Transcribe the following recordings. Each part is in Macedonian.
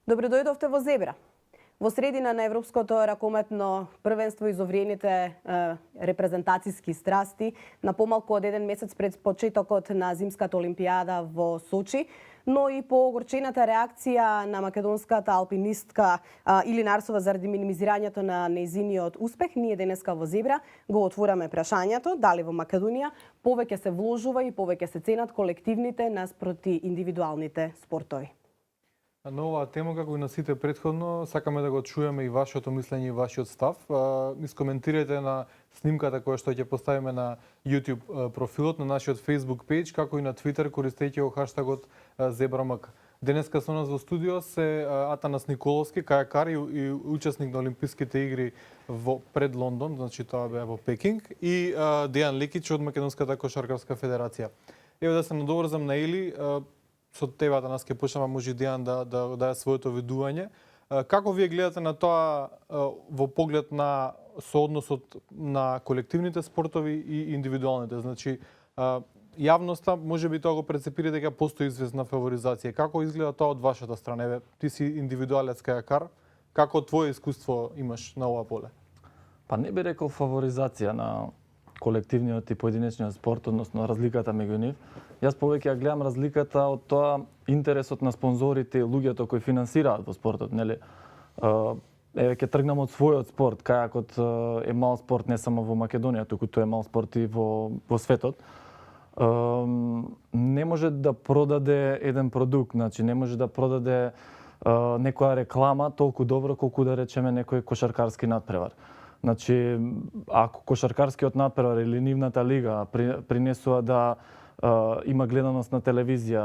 Добре дојдовте во Зебра. Во средина на Европското ракометно првенство изоврените репрезентацијски страсти на помалку од еден месец пред почетокот на Зимската олимпијада во Сочи, но и по огорчената реакција на македонската алпинистка Илина Арсова заради минимизирањето на нејзиниот успех, ние денеска во Зебра го отвораме прашањето дали во Македонија повеќе се вложува и повеќе се ценат колективните наспроти индивидуалните спортови. На оваа тема, како и на сите претходно, сакаме да го чуеме и вашето мислење и вашиот став. Искоментирајте на снимката која што ќе поставиме на YouTube профилот, на нашиот Facebook page, како и на Twitter, користејќи го хаштагот #ZebraMak. Денеска со нас во студио се Атанас Николовски, кајакар и учесник на Олимписките игри пред Лондон, значи тоа беа во Пекинг, и Дејан Лекич од Македонската кошаркарска федерација. Еве да се надоврзам на Или, со тебе Атанас ќе почнеме, може и Дејан да даде своето видување. Како вие гледате на тоа во поглед на соодносот на колективните спортови и индивидуалните? Значи, јавноста може би тоа го прецепира дека постои известна фаворизација. Како изгледа тоа од вашата страна? Еве, ти си индивидуалец кајакар. Како твое искуство имаш на ова поле? Па не би рекол фаворизација на колективниот и поединечниот спорт, односно разликата меѓу нив. Јас повеќе ја гледам разликата од тоа интересот на спонзорите и луѓето кои финансираат во спортот, нели? Еве ќе тргнам од својот спорт, кајакот е мал спорт не само во Македонија, туку тој е мал спорт и во светот. Не може да продаде еден продукт, значи не може да продаде некоја реклама толку добро колку да речеме некој кошаркарски надпревар. Значи, ако кошаркарскиот надпревар или нивната лига принесува да има гледаност на телевизија,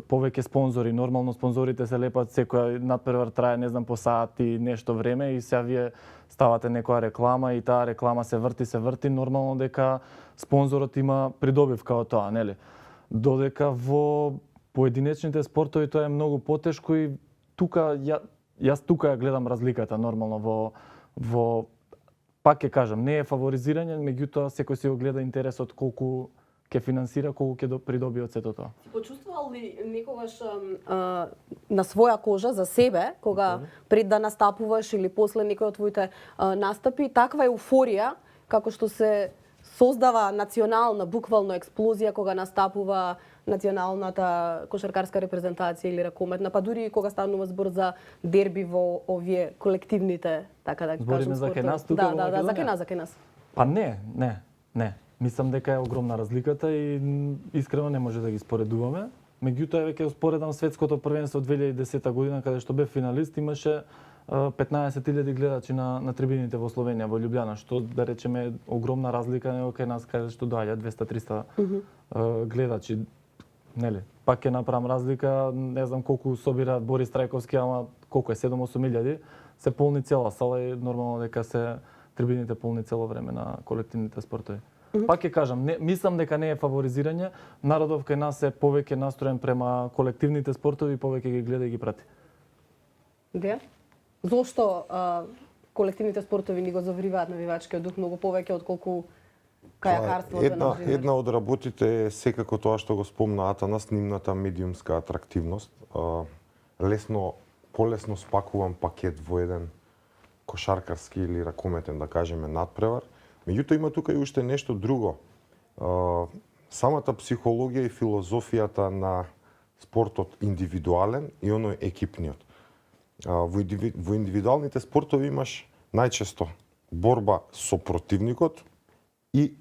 повеќе спонзори, нормално спонзорите се лепат, секоја надпревар трае, не знам, по саат и нешто време и сега вие ставате некоја реклама и таа реклама се врти, нормално дека спонзорот има придобивка од тоа, нели? Додека во поединечните спортови тоа е многу потешко и тука јас тука ја гледам разликата нормално во пак ќе кажам, не е фаворизирање, меѓутоа секој си го гледа интересот колку ќе финансира, колку ќе придобие од сето тоа. Ти почувствувал ли некогаш на своја кожа за себе, кога пред да настапуваш или после некој од твоите настапи, таква еуфорија како што се создава национална буквално експлозија кога настапува националната кошаркарска репрезентација или ракометна, па дури и кога станува збор за дерби во овие колективните, така да кажам, збориме за кај нас тука во Македонија? Да, за кај нас. Па не. Мислам дека е огромна разликата и искрено не може да ги споредуваме. Меѓутоа еве ќе споредам светското првенство 2010 година каде што бев финалист, имаше 15.000 гледачи на трибините во Словенија, во Љубљана, што да речеме огромна разлика него кај нас каде што доаѓа 200-300 гледачи. Нели? Пак ќе направам разлика, не знам колку собира Борис Трајковски, ама колку е 7-8 илјади, се полни цела сала и нормално дека се трибините полни цело време на колективните спортови. Пак ќе кажам, мислам дека не е фаворизирање, народов кај нас е повеќе настроен према колективните спортови и повеќе ги гледа и ги прати. Де? Зошто колективните спортови ни го завриваат навивачкиот дух многу повеќе отколку кајакарството, например? Една од работите е секако тоа што го спомна Атанас, нивната медиумска атрактивност. Полесно спакуван пакет во еден кошаркарски или ракометен, да кажеме, надпревар. Меѓутоа има тука и уште нешто друго. Самата психологија и филозофијата на спортот индивидуален и оној екипниот. Во индивидуалните спортови имаш најчесто борба со противникот и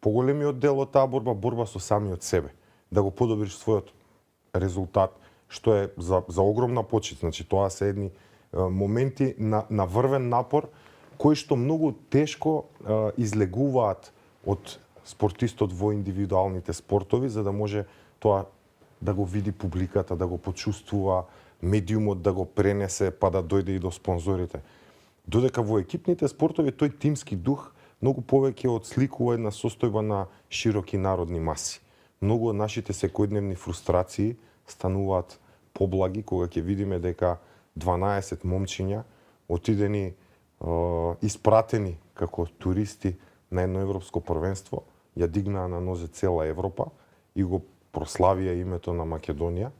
поголемиот дел од таа борба со самиот себе. Да го подобриш својот резултат, што е за огромна почит. Значи, тоа се едни моменти на врвен напор, кои што многу тешко излегуваат од спортистот во индивидуалните спортови, за да може тоа да го види публиката, да го почувствува, медиумот да го пренесе, па да дојде и до спонзорите. Додека во екипните спортови тој тимски дух многу повеќе отсликува една состојба на широки народни маси. Многу од нашите секојдневни фрустрации стануваат поблаги кога ќе видиме дека 12 момчиња отидени испратени како туристи на едно европско првенство, ја дигнаа на нозе цела Европа и го прославија името на Македонија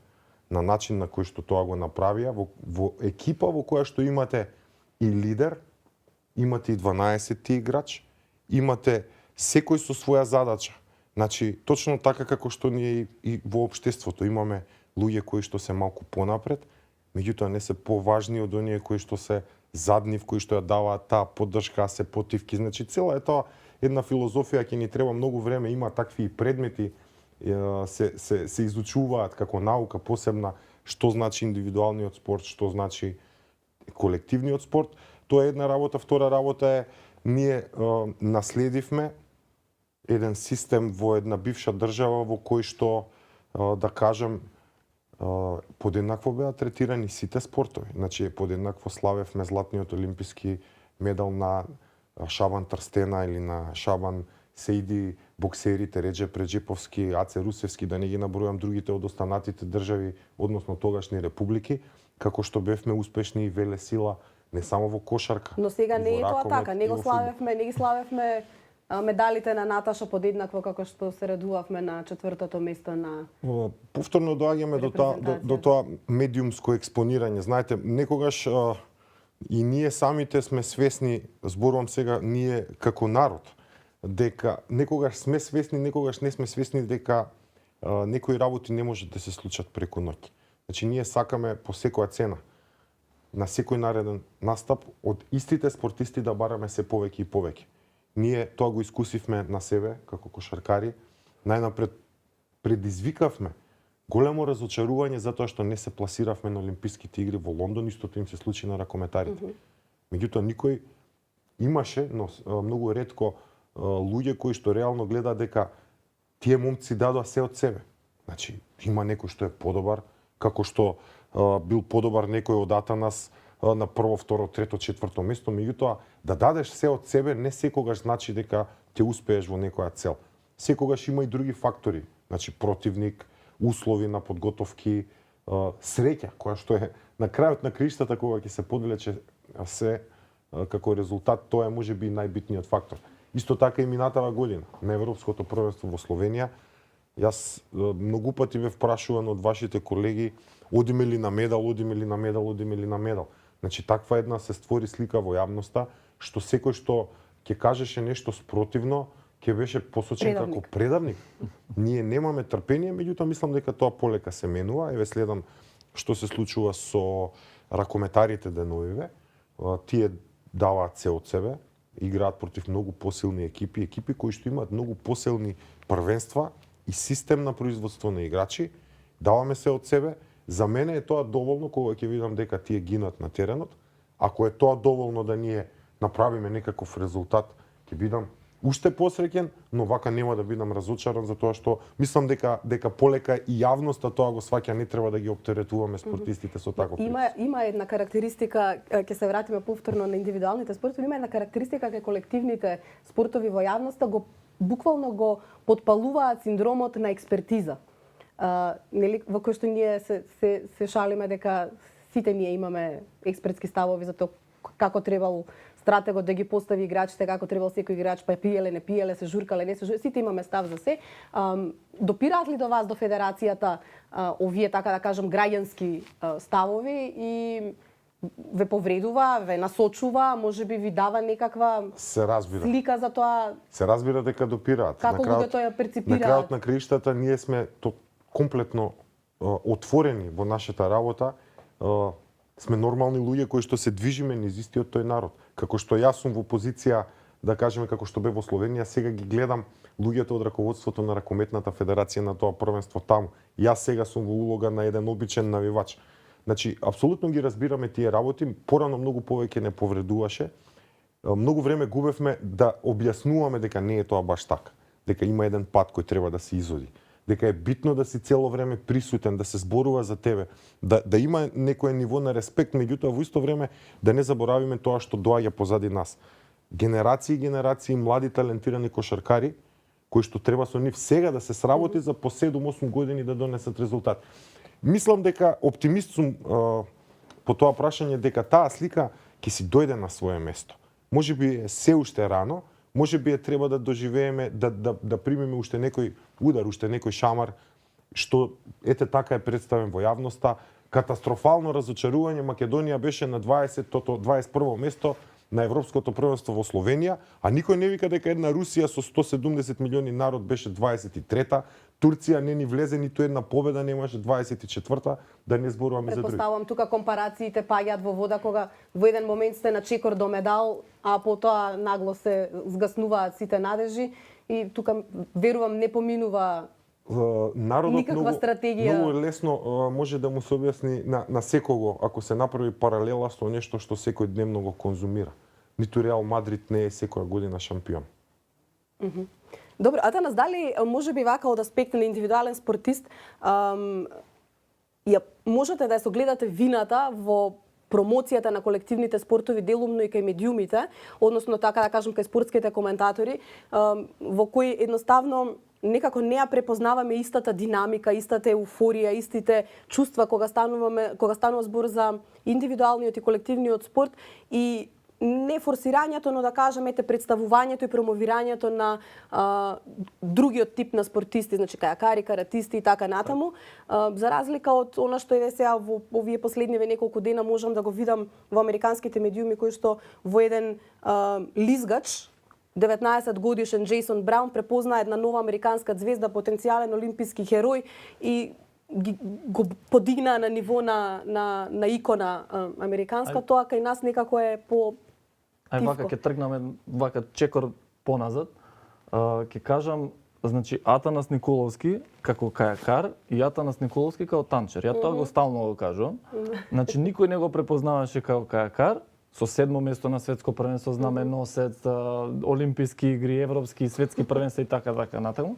на начин на кој што тоа го направија, во екипа во која што имате и лидер, имате и 12-ти играч, имате секој со своја задача. Значи, точно така како што ние и во општеството имаме луѓе кои што се малку понапред, меѓутоа не се поважни од оние кои што се заднив, кои што ја даваат таа поддршка, се потивки. Значи, цела е тоа една филозофија, ќе ни треба многу време, има такви предмети, се изучуваат како наука посебна, што значи индивидуалниот спорт, што значи колективниот спорт. Тоа е една работа. Втора работа е, ние наследивме еден систем во една бивша држава во кој што, да кажем, подеднакво беа третирани сите спортови. Значи, подеднакво славевме златниот олимписки медал на Шабан Трстена или на Шабан Сейди, боксерите Реджеп Реджеповски, Аце Русевски, да не ги набројам другите од останатите држави, односно тогашни републики, како што бевме успешни и велесила не само во кошарка. Но сега не е тоа така, не ги славевме медалите на Наташа подеднакво како што се радувавме на 4-то место на повторно доаѓаме до тоа медиумско експонирање. Знаете, некогаш и ние самите сме свесни, зборувам сега ние како народ, дека некогаш сме свесни, некогаш не сме свесни дека некои работи не може да се случат преку ноќ. Значи ние сакаме по секоја цена на секој нареден настап од истите спортисти да бараме се повеќе и повеќе. Ние тоа го искусивме на себе како кошаркари. Најнапред предизвикавме големо разочарување затоа што не се пласиравме на Олимписките игри во Лондон, истото им се случи на ракометарите. Меѓутоа никој имаше, но многу ретко луѓе кои што реално гледаат дека тие момци дадоа се од себе. Значи, има некој што е подобар, како што бил подобар некој од Атанас на прво, второ, трето, четврто место, меѓутоа да дадеш се од себе не секогаш значи дека ќе успееш во некоја цел. Секогаш има и други фактори, значи противник, услови на подготовки, среќа, која што е на крајот на криштата кога ќе се подвлече се како резултат, тоа е можеби најбитниот фактор. Исто така и минатава година на Европското првенство во Словенија, јас многу пати ве прашуван од вашите колеги, одиме ли на медал, одиме ли на медал, одиме ли на медал. Значи, таква една се створи слика во јавноста, што секој што ќе кажеше нешто спротивно, ќе беше посочен како предавник. Ние немаме трпение, меѓутоа мислам дека тоа полека се менува. Еве следам што се случува со ракометарите деновиве. Тие даваат се од себе, играат против многу посилни екипи, екипи кои што имаат многу посилни првенства и систем на производство на играчи. Даваме се од себе. За мене е тоа доволно кога ќе видам дека тие гинат на теренот. Ако е тоа доволно да ние направиме некаков резултат, ќе бидам уште посреќен, но вака нема да бидам разочаран затоа што мислам дека полека и јавноста тоа го сваќа, не треба да ги оптеретуваме спортистите со таков притиск. Има една карактеристика, ќе се вратиме повторно на индивидуалните спортови, има една карактеристика кај колективните спортови во јавноста буквално го потпалуваат синдромот на експертиза. Нели, во кој што ние се шалиме дека сите ние имаме експертски ставови за тоа како требало стратегот да ги постави играчите, како требало секој играч, па пиеле, не пиеле, се журкале, не се журкале, сите имаме став за се. Допираат ли до вас, до федерацијата, овие, така да кажам, граѓански ставови и ве повредува, ве насочува, можеби ви дава некаква слика за тоа? Се разбира дека допираат. Како луѓето ја перципираат? На крајот на криштата ние сме комплетно отворени во нашата работа. Сме нормални луѓе кои што се движиме низ истиот тој народ. Како што јас сум во позиција, да кажеме како што бе во Словенија, сега ги гледам луѓето од раководството на ракометната федерација на тоа првенство таму. Јас сега сум во улога на еден обичен навивач. Значи, апсолутно ги разбираме тие работи, порано многу повеќе не повредуваше. Многу време губевме да објаснуваме дека не е тоа баш така. Дека има еден пат кој треба да се изоди. Дека е битно да си цело време присутен, да се зборува за тебе, да има некое ниво на респект, меѓутоа во исто време да не заборавиме тоа што доаѓа позади нас. Генерации и генерации млади талентирани кошаркари кои што треба со нив сега да се сработи за по 7-8 години да донесат резултат. Мислам дека оптимист сум по тоа прашање дека таа слика ќе си дојде на свое место. Можеби е се уште рано, можеби е треба да доживееме, да примеме уште некој удар, уште некој шамар, што ете така е представен во јавноста. Катастрофално разочарување, Македонија беше на 21 место на Европското првенство во Словенија, а никој не вика дека една Русија со 170 милиони народ беше 23-та, Турција не ни влезе ниту една победа, немаше 24-та, да не зборуваме за други. Предпоставувам тука компарациите паѓаат во вода кога во еден момент сте на чекор до медал, а потоа нагло се згаснуваат сите надежи и тука верувам не поминува народот никаква стратегија. Многу лесно може да му се објасни на секого ако се направи паралела со нешто што секој дневно го конзумира. Ниту Реал Мадрид не е секоја година шампион. Добро, Атанас, дали може би вака од аспект на индивидуален спортист, можете да ја согледате вината во промоцијата на колективните спортови делумно и кај медиумите, односно така да кажем кај спортските коментатори, во кои едноставно некако не ја препознаваме истата динамика, истата еуфорија, истите чувства кога станува збор за индивидуалниот и колективниот спорт и не форсирањето, но да кажем представувањето и промовирањето на другиот тип на спортисти, значи кајакари, каратисти и така натаму, за разлика од она што е сега во овие последниве неколку дена можам да го видам во американските медиуми кои што во еден лизгач 19 годишен Джейсон Браун препозна една нова американска звезда, потенцијален олимписки херој и го подигна на ниво на икона американска, тоа кај нас некако е по Ај вака ќе тргнаме вака чекор поназад. Ќе кажам, значи Атанас Николовски како кајакар и Атанас Николовски како танчер. Ја тоа го стално го кажувам. Значи никој не го препознаваше како кајакар, со 7-мо место на светско првенство, знаменосец, олимписки игри, европски, светски првенства и така натаму.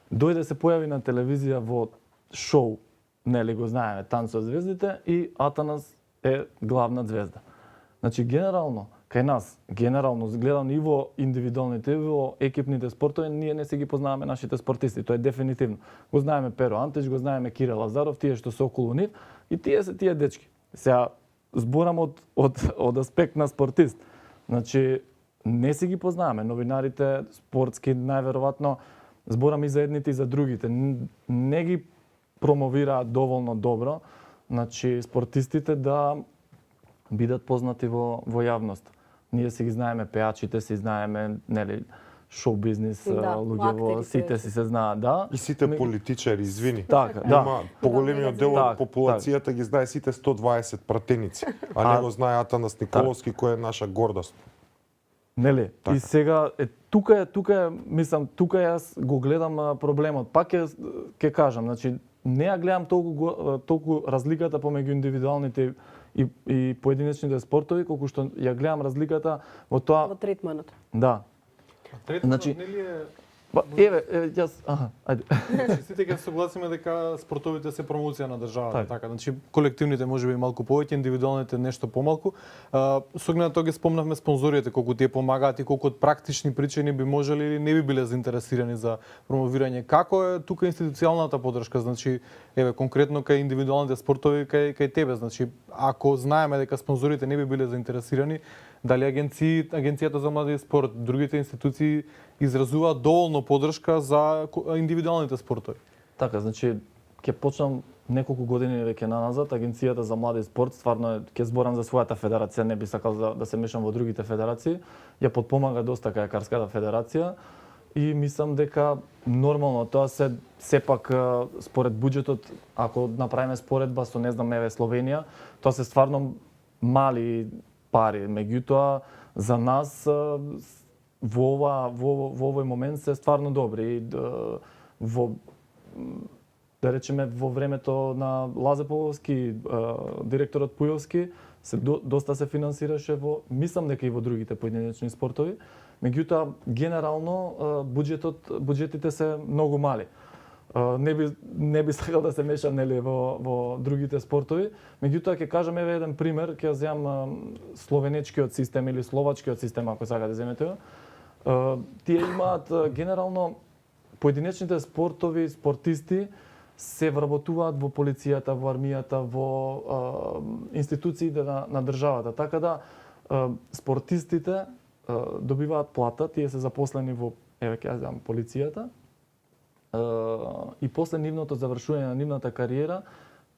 Дојде се појави на телевизија во шоу, нели го знаеме, Танц со звездите и Атанас е главна звезда. Значи генерално кај нас, генерално гледано и во индивидуалните и во екипните спортови, ние не се ги познаваме нашите спортисти, тоа е дефинитивно. Го знаеме Перо Антич, го знаеме Кире Лазаров, тие што се околу нив и тие се тие дечки. Сега зборам од аспект на спортист. Значи не се ги познаваме, новинарите спортски најверојатно зборам и за едните и за другите. Не ги промовираат доволно добро, значи спортистите да бидат познати во јавност. Ние си ги знаеме пеачите, си знаеме, нели, шоу бизнис, луѓе сите си се знаат, да. И сите политичари, извини. Така, да. Има поголемиот дел од популацијата ги знае сите 120 пратеници, а не го знае Атанас Николовски кој е наша гордост. Нели? Така. И сега тука е, мислам, тука јас го гледам проблемот. Пак ќе кажам, значи не ја гледам толку разликата помеѓу индивидуалните и поединечните спортови, колку што ја гледам разликата во тоа во третманот. Да. Третманот значи, нели е јас, ајде. Значи, сите ќе согласиме дека спортовите се промоција на државата, така. Значи колективните можеби малку повеќе, индивидуалните нешто помалку. Со оглед на тоа ги спомнавме спонзорите колку тие помагаат и колку од практични причини би можеле или не би биле заинтересирани за промовирање. Како е тука институционалната поддршка? Значи конкретно кај индивидуалните спортови кај тебе, значи ако знаеме дека спонзорите не би биле заинтересирани, дали Агенцијата за млади и спорт, другите институции изразуваат доволно поддршка за индивидуалните спортови? Така, значи ќе почнам неколку години веќе наназад. Агенцијата за млади и спорт, стварно ќе зборам за својата федерација, не би сакал да се мешам во другите федерации. Ја подпомага доста кајакарската федерација и мислам дека нормално тоа се сепак според буџетот, ако направиме споредба со не знам Словенија, тоа се стварно мали пари. Меѓутоа за нас во овој момент се стварно добри. Да речеме во времето на Лазе Половски, директорот Пујовски, доста се финансираше мислам дека и во другите поединечни спортови. Меѓутоа генерално буџетите се многу мали. Не би сакал да се мешам нели во другите спортови. Меѓутоа ќе кажам еден пример, ќе земам словенечкиот систем или словачкиот систем ако сакате да земете. Тие имаат генерално поединечните спортови, спортисти се вработуваат во полицијата, во армијата, во институциите на државата. Така да спортистите добиваат плата, тие се запослени во ќе земам полицијата. и после нивното завршување на нивната кариера,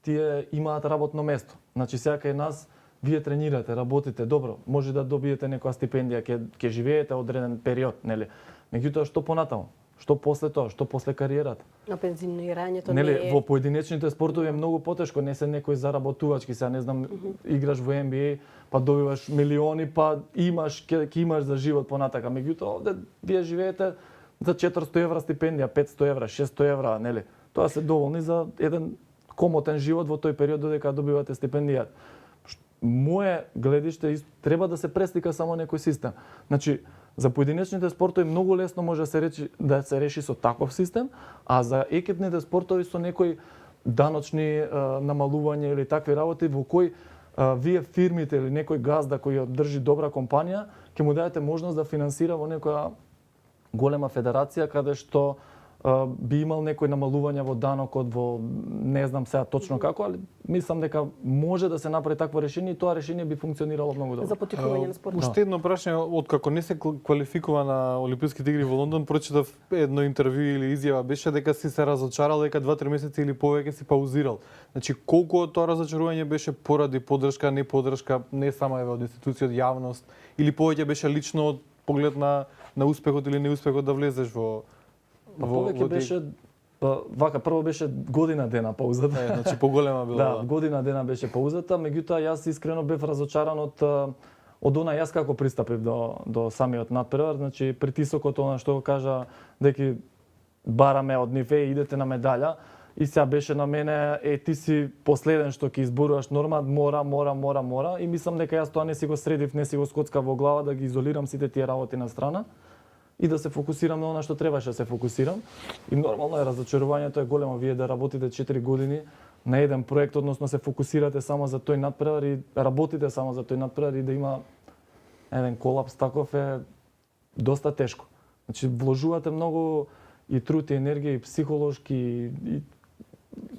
тие имаат работно место. Значи сега кај нас вие тренирате, работите добро, може да добиете некоја стипендија, ќе живеете одреден период, нели? Меѓутоа што понатаму? Што после тоа? Што после кариерата? На пензионирањето Нели, не е... во поединечните спортови е многу потешко, не се некој заработувачки, сега не знам, играш во NBA, па добиваш милиони, па ќе имаш за живот понатака. Меѓутоа овде вие живеете за 400 евра стипендија, 500 евра, 600 евра, нели? Тоа се доволни за еден комотен живот во тој период додека добивате стипендија. Мое гледиште треба да се преслика само некој систем. Значи, за поединечните спортови многу лесно може да се реши со таков систем, а за екипните спортови со некои даночни намалувања или такви работи во кои вие фирмите или некој газда кој ја држи добра компанија ќе му дадете можност да финансира во некоја голема федерација каде што би имал некој намалување во данокот, во не знам сега точно како, али мислам дека може да се направи такво решение и тоа решение би функционирало многу добро. За поттикнување на спортот. Уште едно прашање, откако не се квалификува на Олимписките игри во Лондон, прочитав едно интервју или изјава беше дека си се разочарал, дека 2-3 месеци или повеќе си паузирал. Значи колку од тоа разочарување беше поради поддршка, не поддршка, не само од институција, од јавност, или повеќе беше лично од поглед на успехот или неуспехот да влезеш во повеќе беше вака, прво беше година дена паузата. Значи поголема била. Да, година дена беше паузата, меѓутоа јас искрено бев разочаран од она јас како пристапив до самиот натпревар, значи притисокот она што го кажа дека бараме од нив идете на медаља и сега беше на мене ти си последен што ќе изборуваш норма, мора и мислам дека јас тоа не си го средив, не си го скоцкав во глава да ги изолирам сите тие работи на страна и да се фокусирам на она што требаше да се фокусирам. И нормално е разочарувањето е големо, вие да работите 4 години на еден проект, односно се фокусирате само за тој натпревар и работите само за тој натпревар и да има еден колапс таков е доста тешко. Значи вложувате многу и труд и енергија и психолошки и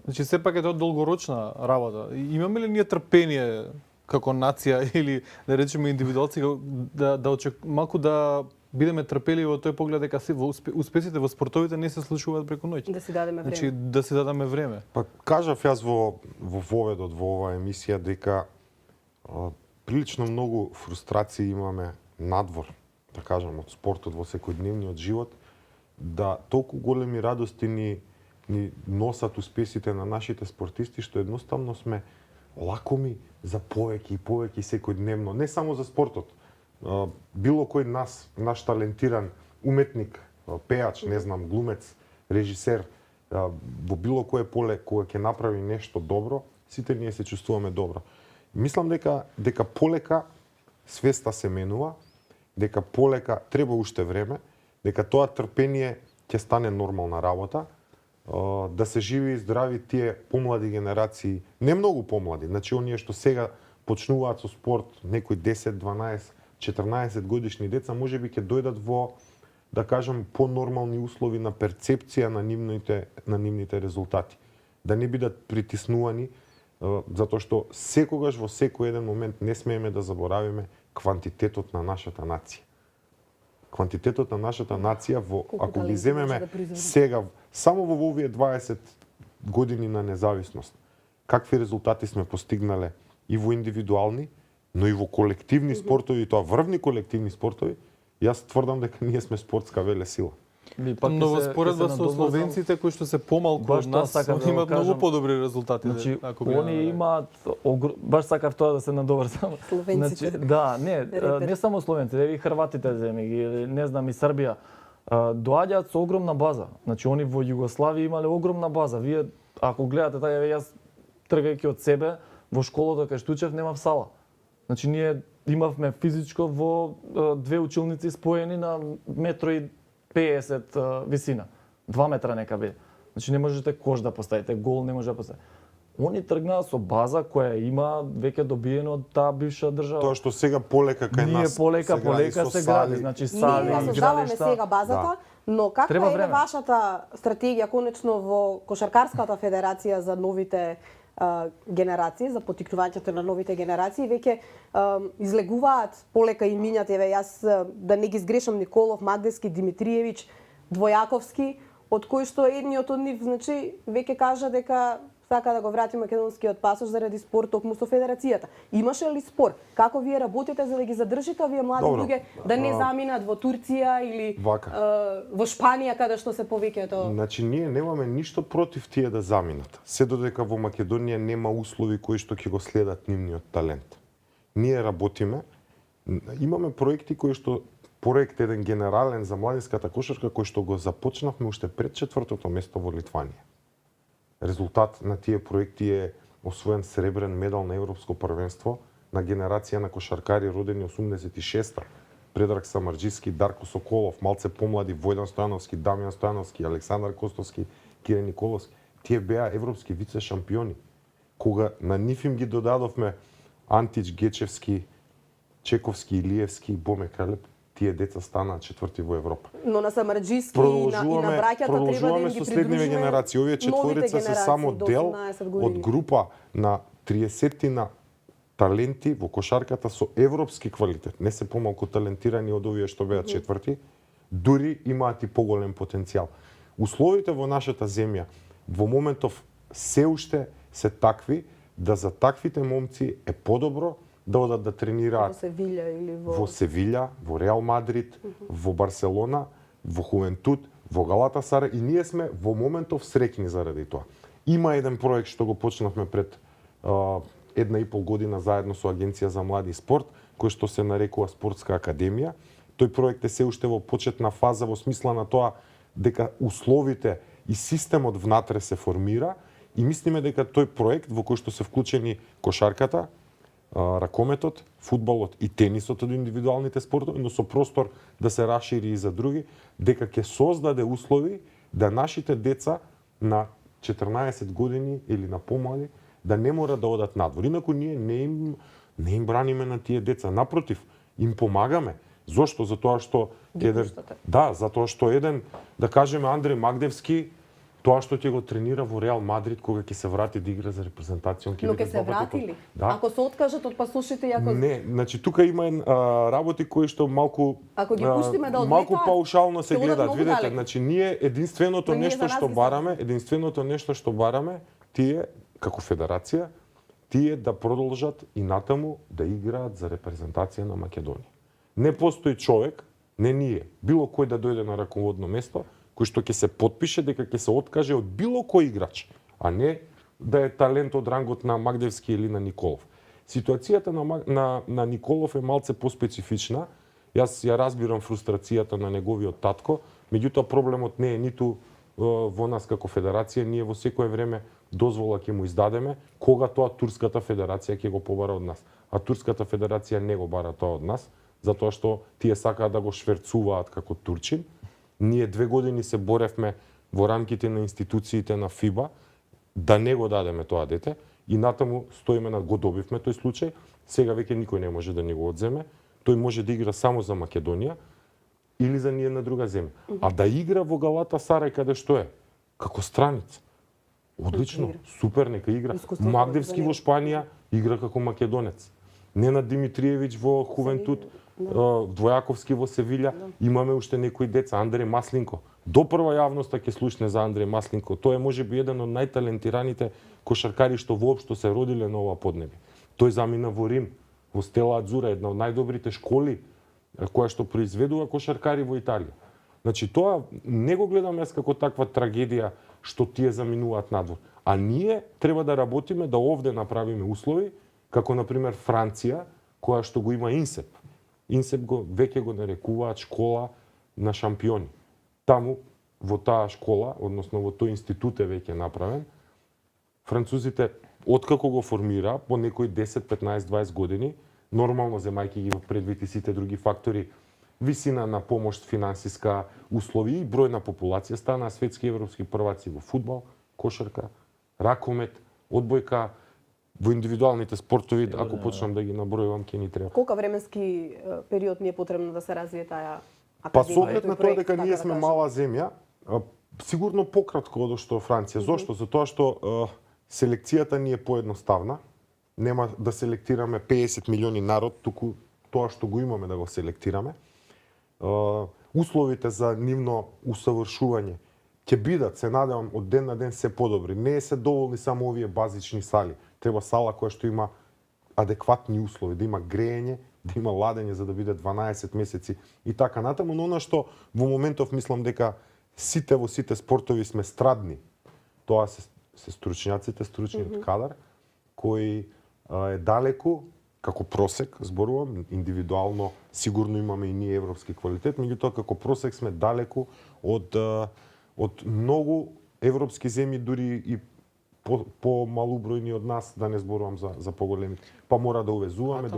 Значи сепак е тоа долгорочна работа. Имаме ли ние трпение како нација или да речеме индивидуалци малку да бидеме трпеливи во тој поглед дека успесите во спортовите не се случуваат преку ноќ. Да си дадеме време. Значи да си дадеме време. Па кажав јас во воведот во оваа емисија дека прилично многу фрустрации имаме надвор, да кажам, од спортот во секојдневниот живот, да толку големи радости ни носат успесите на нашите спортисти, што едноставно сме лакоми за повеќе и повеќе секојдневно, не само за спортот. Било кој наш талентиран уметник, пеач, не знам, глумец, режисер, во било кое поле кога ќе направи нешто добро, сите ние се чувствуваме добро. Мислам дека полека свеста се менува, дека полека треба уште време, дека тоа трпение ќе стане нормална работа, да се живи и здрави тие помлади генерации, не многу помлади, значи оние што сега почнуваат со спорт, некои 10, 12, 14 годишни деца, можеби ќе дојдат во, да кажам, понормални услови на перцепција на нивните резултати. Да не бидат притиснувани, затоа што секогаш во секој еден момент не смееме да заборавиме квантитетот на нашата нација. Квантитетот на нашата нација, ако ги земеме сега, само во овие 20 години на независност, какви резултати сме постигнале и во индивидуални, но и во колективни спортови, тоа врвни колективни спортови, јас тврдам дека ние сме спортска велесила. Но во споредба со словенците кои што се помалку од нас, имаат многу подобри резултати. Значи, они имаат баш сакав тоа да се надоврзам. Словенците. Значи, да, не само словенците, и хрватите земи ги, не знам, и Србија доаѓаат со огромна база. Значи, они во Југославија имале огромна база. Вие ако гледате така, јас тргајќи од себе, во школата кај што учев немав сала. Значи, ние имавме физичко во две училници споени на 1,50 висина. 2 метра нека биде. Значи не можете кош да поставите, гол не може да поставите. Они тргнаа со база која има веќе добиено од таа бивша држава. Тоа што сега полека кај нас ние полека се гради, значи сали, ние создаваме игралишта. сега базата, но каква е вашата стратегија конечно во Кошаркарската федерација за новите генерации, за поттикнувањето на новите генерации, веќе излегуваат полека и мињат, јас да не ги сгрешам, Николов, Магдевски, Димитриевиќ, Двојаковски, од кои што едниот од нив, значи, веќе кажа дека сака да го врати македонскиот пасош заради спор токму со федерацијата. Имаше ли спор? Како вие работите за да ги задржите овие млади луѓе да не заминат во Турција или во Шпанија каде што се повеќето? Значи ние немаме ништо против тие да заминат. Се додека во Македонија нема услови кои што ќе го следат нивниот талент. Ние работиме, имаме проекти кои што проект еден генерален за младинската кошарка кој што го започнавме уште пред 4-то место во Литванија. Резултат на тие проекти е освоен сребрен медал на Европско првенство на генерација на кошаркари родени 86-та. Предраг Самарџиски, Дарко Соколов, малце помлади Војдан Стојановски, Дамјан Стојановски, Александар Костовски, Кире Николовски. Тие беа европски вице шампиони. Кога на нив им ги додадовме Антич, Гечевски, Чековски, Илиевски, Боме Кралеп, тие деца станаа четврти во Европа. Но на Самарџиски и на браќата треба да им ги со следниве генерации. Овие четворица се само дел од група на 30-тина таленти во кошарката со европски квалитет. Не се помалку талентирани од овие што беа четврти, дури имаат и поголем потенцијал. Условите во нашата земја во моментов се уште се такви да за таквите момци е подобро да одат да тренираат во Севиља или во Севиља, во Реал Мадрид, во Барселона, во Хувентуд, во Галатасара и ние сме во моментов среќни заради тоа. Има еден проект што го почнавме пред 1,5 година заедно со Агенција за млади и спорт, кој што се нарекува Спортска академија. Тој проект е се уште во почетна фаза во смисла на тоа дека условите и системот внатре се формира и мислиме дека тој проект во кој што се вклучени кошарката, ракометот, фудбалот и тенисот од индивидуалните спортови, но со простор да се расшири и за други, дека ќе создаде услови да нашите деца на 14 години или на помлади да не мора да одат надвор. Инаку ние не им браниме на тие деца, напротив, им помагаме. Зошто? Затоа што затоа што еден, да кажеме Андреј Магдевски, тоа што ќе го тренира во Реал Мадрид кога ќе се врати да игра за репрезентацијон, ќе биде се вратили? Да. Ако се откажат од пасошите и ако не, значи тука има работи кои што малку ако ги пуштиме да малку паушално се гледаат, видете, значи ние единственото нешто што бараме тие како федерација тие да продолжат и натаму да играат за репрезентација на Македонија. Не постои човек, не ние, било кој да дојде на раководно место кој што ќе се потпише дека ќе се откаже од било кој играч, а не да е талент од рангот на Магдевски или на Николов. Ситуацијата на Николов е малце поспецифична. Јас ја разбирам фрустрацијата на неговиот татко, меѓутоа проблемот не е ниту во нас како федерација, ние во секое време дозвола ќе му издадеме кога тоа Турската федерација ќе го побара од нас. А Турската федерација не го бара тоа од нас, затоа што тие сакаат да го шверцуваат како турчин. Ние 2 години се боревме во рамките на институциите на ФИБА да не го дадеме тоа дете и натаму стоиме на го добивме тој случај. Сега веќе никој не може да ни го одземе. Тој може да игра само за Македонија или за ние на друга земја. А да игра во Галатасарај каде што е како страница. Одлично, супер, нека игра. Магдевски во Шпанија игра како македонец. Ненад Димитриевиќ во Хувентуд, Двојаковски во Севиља, имаме уште некои деца, Андреј Маслинко. Допрва јавноста ќе слушне за Андреј Маслинко. Тој е можеби еден од најталентираните кошаркари што воопшто се родиле на ова поднебе. Тој замина во Рим, во Стела Адзура, една од најдобрите школи која што произведува кошаркари во Италија. Значи тоа не го гледам јас како таква трагедија што тие заминуваат надвор. А ние треба да работиме да овде направиме услови, како на пример Франција, која што го има ИНСЕП. ИНСЕП веќе го нарекуваат школа на шампиони. Таму во таа школа, односно во тој институт е веќе направен, французите откако го формира по некои 10, 15, 20 години, нормално земајќи ги во предвид и сите други фактори, висина на помош финансиска, услови и број на популација, станаа светски и европски прваци во фудбал, кошарка, ракомет, одбојка, во индивидуалните спортови, ако почнам да ги набројувам, ќе ни треба. Колку временски период ни е потребно да се развие таа академија? Па со оглед на тоа дека ние сме мала земја, сигурно пократко од што Франција. Зошто? Затоа што селекцијата ни е поедноставна. Нема да селектираме 50 милиони народ, туку тоа што го имаме да го селектираме. Условите за нивно усавршување ќе бидат, се надевам, од ден на ден се подобри. Не се доволни само овие базични сали. Треба сала која што има адекватни услови, да има грејење, да има ладење за да биде 12 месеци и така натаму, но она што во моментов мислам дека сите во сите спортови сме страдни. Тоа се стручњаците, стручниот кадар кој е далеку како просек, зборувам, индивидуално сигурно имаме и ние европски квалитет, меѓутоа како просек сме далеку од многу европски земји, дури и по малубројни од нас, да не зборувам за поголеми. Па мора да увезуваме,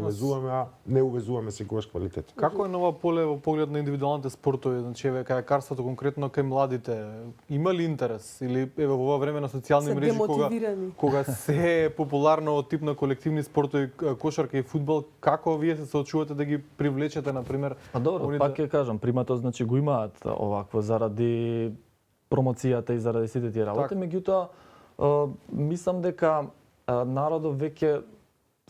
а не увезуваме секогаш квалитет. Како е нова поле во поглед на индивидуалните спортови, значи еве кајакарството конкретно кај младите, има ли интерес или еве во ова време на социјални мрежи кога се е популарно од тип на колективни спортови, кошарка и фудбал, како вие се соочувате да ги привлечете на пример? Па добро, пак ќе кажам, приматот значи го имаат овакво заради промоцијата и заради сите тие работи, меѓутоа мислам дека народот веќе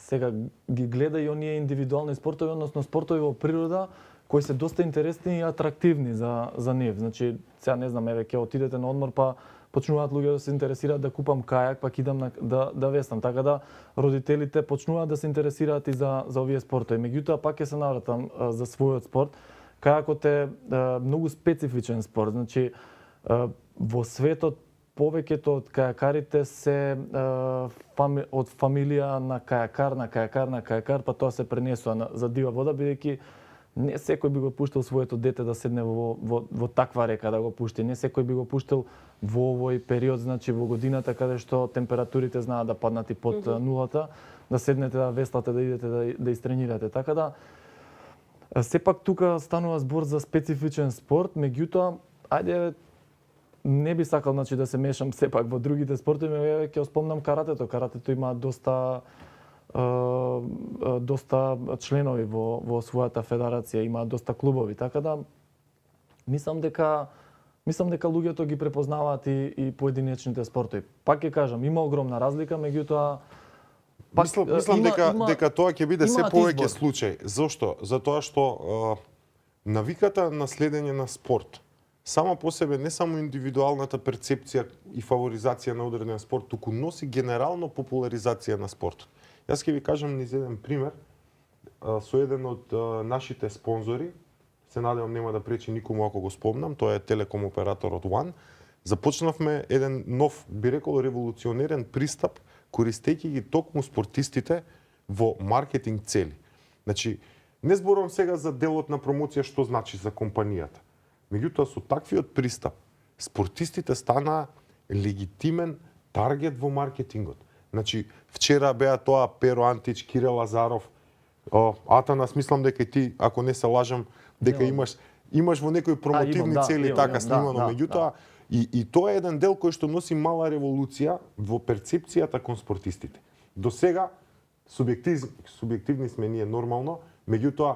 сега ги гледа и оние индивидуални спортови, односно спортови во природа кои се доста интересни и атрактивни за нив. Значи, сега не знам, еве ќе отидете на одмор, па почнуваат луѓе да се интересираат да купам кајак, па идам да веслам. Така да родителите почнуваат да се интересираат и за овие спортови. Меѓутоа пак ќе се навратам за својот спорт. Кајакот е многу специфичен спорт. Значи, во светот повеќето од кајакарите се од фамилија на кајакар, па тоа се пренесува за дива вода, бидејќи не секој би го пуштил своето дете да седне во таква река да го пушти. Не секој би го пуштил во овој период, значи во годината каде што температурите знаат да паднат и под нулата, да седнете да веслате, да идете да истренирате. Така да сепак тука станува збор за специфичен спорт, меѓутоа ајде не би сакал значи да се мешам сепак во другите спортови, ќе спомнам каратето. Каратето има доста членови во својата федерација, има доста клубови, така да мислам дека луѓето ги препознаваат и поединечните спортови. Пак ќе кажам, има огромна разлика, меѓутоа мислам дека тоа ќе биде се повеќе случај. Зошто? Затоа што навиката на следење на спорт само по себе не само индивидуалната перцепција и фаворизација на одреден спорт, туку носи генерално популаризација на спортот. Јас ќе ви кажам низ еден пример со еден од нашите спонзори, се надевам нема да пречи никому ако го спомнам, тоа е телеком операторот One. Започнавме еден нов, би рекол, револуционерен пристап, користејќи ги токму спортистите во маркетинг цели. Значи, не зборувам сега за делот на промоција што значи за компанијата. Меѓутоа, со таквиот пристап, спортистите стана легитимен таргет во маркетингот. Значи, вчера беа тоа Перо Антич, Кире Лазаров, Атанас, мислам дека и ти, ако не се лажам, дека имаш во некои промотивни цели така снимано, меѓутоа, и тоа е еден дел кој што носи мала револуција во перцепцијата кон спортистите. До сега, субјективни сме ние нормално, меѓутоа,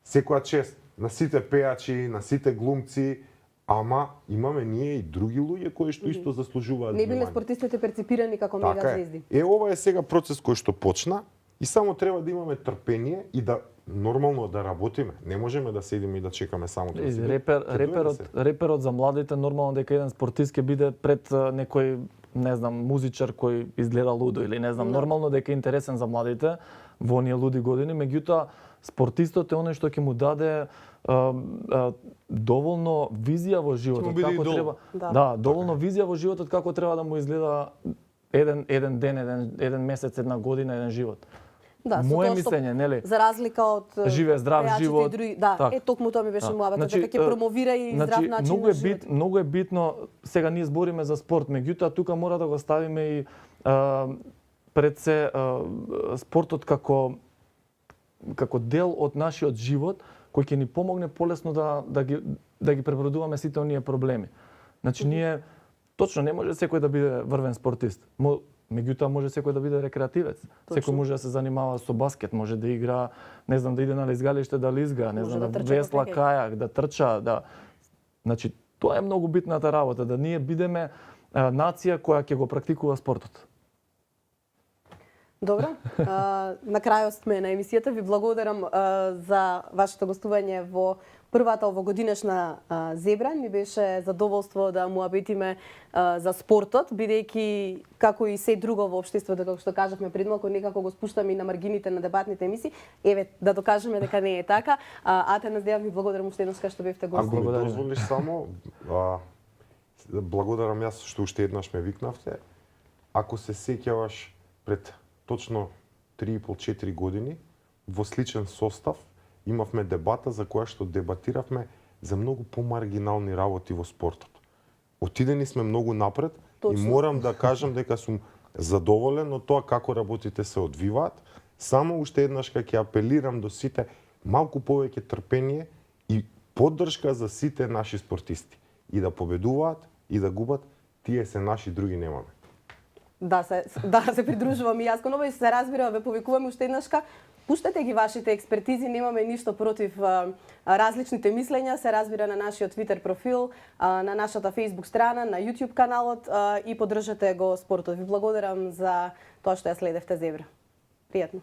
секоја чест на сите пејачи, на сите глумци, ама имаме ние и други луѓе кои што исто заслужуваат внимание. Не биле спортистите перципирани како мега звезди. Ова е сега процес кој што почна и само треба да имаме трпение и да нормално да работиме. Не можеме да седиме и да чекаме само тоа. Реперот за младите нормално дека еден спортист ќе биде пред некој, не знам, музичар кој изгледа лудо или не знам, нормално дека е интересен за младите во оние луди години, меѓутоа спортистот е оној што ќе му даде доволно визија во животот, како треба. Да, доволно визија во животот како треба да му изгледа еден ден, еден месец, една година, еден живот. Да, моје мислење, нели? За разлика од живе здрав живот. Да, токму тоа ми беше муабетот, дека ќе промовира и здрав начин на живот. Многу е битно, сега ние збориме за спорт, меѓутоа тука мора да го ставиме и пред се спортот како дел од нашиот живот кој ќе ни помогне полесно да ги пребродуваме сите оние проблеми. Значи ние точно не може секој да биде врвен спортист. Меѓутоа може секој да биде рекреативец. Секој може да се занимава со баскет, може да игра, не знам, да иде на лизгалиште да лизга, не знам, да весла кајак, да трча, Значи тоа е многу битната работа, да ние бидеме нација која ќе го практикува спортот. Добро, на крајот сме на емисијата. Ви благодарам за вашето гостување во првата овогодинешна Зебра. Ни беше задоволство да му абетиме за спортот, бидејќи како и се друго во општеството, како што кажавме пред малку, некако го спуштаме и на маргините на дебатните емисии. Еве, да докажеме дека не е така. Атанас Дејан, ви благодарам уште еднаш што бевте гост. Ако ми дозволиш само, благодарам јас што уште еднаш ме викнавте. Ако се сеќаваш пред точно 3,5-4 години, во сличен состав, имавме дебата за која што дебатиравме за многу помаргинални работи во спортот. Отидени сме многу напред. Точно. И морам да кажам дека сум задоволен од тоа како работите се одвиваат. Само уште еднаш ќе апелирам до сите малку повеќе трпение и поддршка за сите наши спортисти. И да победуваат, и да губат, тие се наши, други немаме. Да се придружувам и јас кон ова и се разбира, ве повикуваме уште еднашка. Пуштете ги вашите експертизи, немаме ништо против различните мислења, се разбира на нашиот Twitter профил, на нашата Facebook страна, на YouTube каналот и поддржате го спортот. Ви благодарам за тоа што ја следевте Зебра. Пријатно.